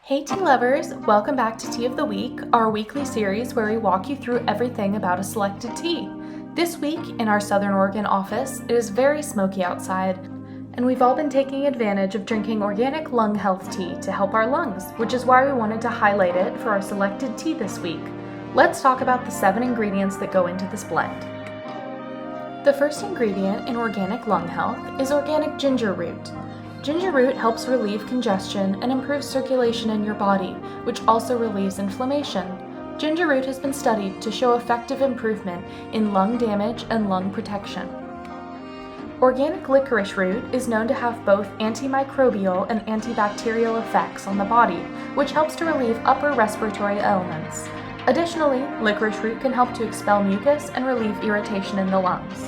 Hey tea lovers, welcome back to Tea of the Week, our weekly series where we walk you through everything about a selected tea. This week, in our Southern Oregon office, it is very smoky outside, and we've all been taking advantage of drinking organic lung health tea to help our lungs, which is why we wanted to highlight it for our selected tea this week. Let's talk about the 7 ingredients that go into this blend. The first ingredient in organic lung health is organic ginger root. Ginger root helps relieve congestion and improves circulation in your body, which also relieves inflammation. Ginger root has been studied to show effective improvement in lung damage and lung protection. Organic licorice root is known to have both antimicrobial and antibacterial effects on the body, which helps to relieve upper respiratory ailments. Additionally, licorice root can help to expel mucus and relieve irritation in the lungs.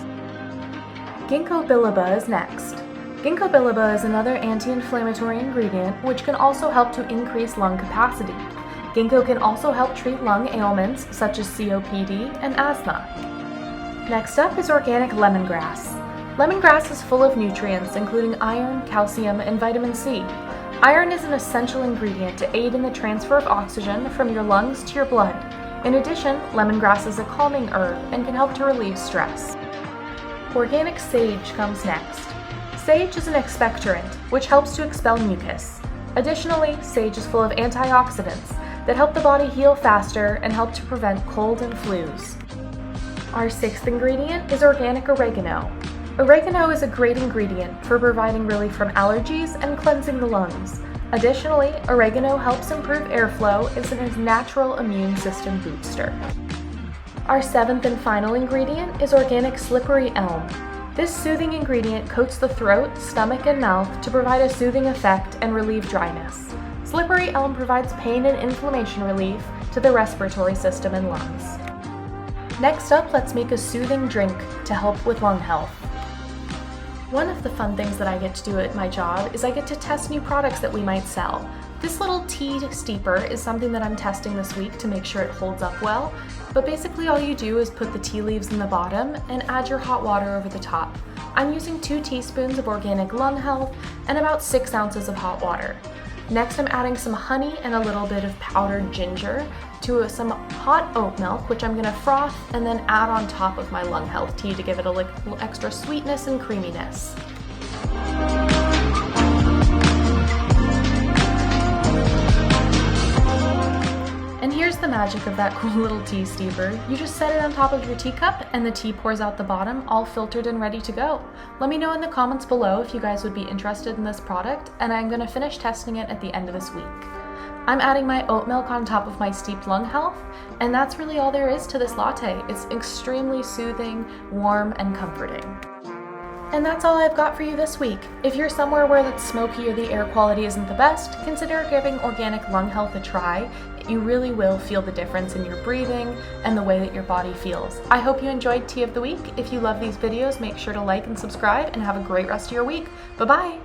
Ginkgo biloba is next. Ginkgo biloba is another anti-inflammatory ingredient which can also help to increase lung capacity. Ginkgo can also help treat lung ailments such as COPD and asthma. Next up is organic lemongrass. Lemongrass is full of nutrients including iron, calcium, and vitamin C. Iron is an essential ingredient to aid in the transfer of oxygen from your lungs to your blood. In addition, lemongrass is a calming herb and can help to relieve stress. Organic sage comes next. Sage is an expectorant, which helps to expel mucus. Additionally, sage is full of antioxidants that help the body heal faster and help to prevent cold and flus. Our 6th ingredient is organic oregano. Oregano is a great ingredient for providing relief from allergies and cleansing the lungs. Additionally, oregano helps improve airflow as it is a natural immune system booster. Our 7th and final ingredient is organic slippery elm. This soothing ingredient coats the throat, stomach, and mouth to provide a soothing effect and relieve dryness. Slippery elm provides pain and inflammation relief to the respiratory system and lungs. Next up, let's make a soothing drink to help with lung health. One of the fun things that I get to do at my job is I get to test new products that we might sell. This little tea steeper is something that I'm testing this week to make sure it holds up well, but basically all you do is put the tea leaves in the bottom and add your hot water over the top. I'm using 2 teaspoons of organic lung health and about 6 ounces of hot water. Next, I'm adding some honey and a little bit of powdered ginger to some hot oat milk, which I'm going to froth and then add on top of my lung health tea to give it a little extra sweetness and creaminess. And here's the magic of that cool little tea steeper. You just set it on top of your teacup and the tea pours out the bottom, all filtered and ready to go. Let me know in the comments below if you guys would be interested in this product, and I'm going to finish testing it at the end of this week. I'm adding my oat milk on top of my steeped lung health, and that's really all there is to this latte. It's extremely soothing, warm, and comforting. And that's all I've got for you this week. If you're somewhere where it's smoky or the air quality isn't the best, consider giving organic lung health a try. You really will feel the difference in your breathing and the way that your body feels. I hope you enjoyed Tea of the Week. If you love these videos, make sure to like and subscribe and have a great rest of your week. Bye-bye!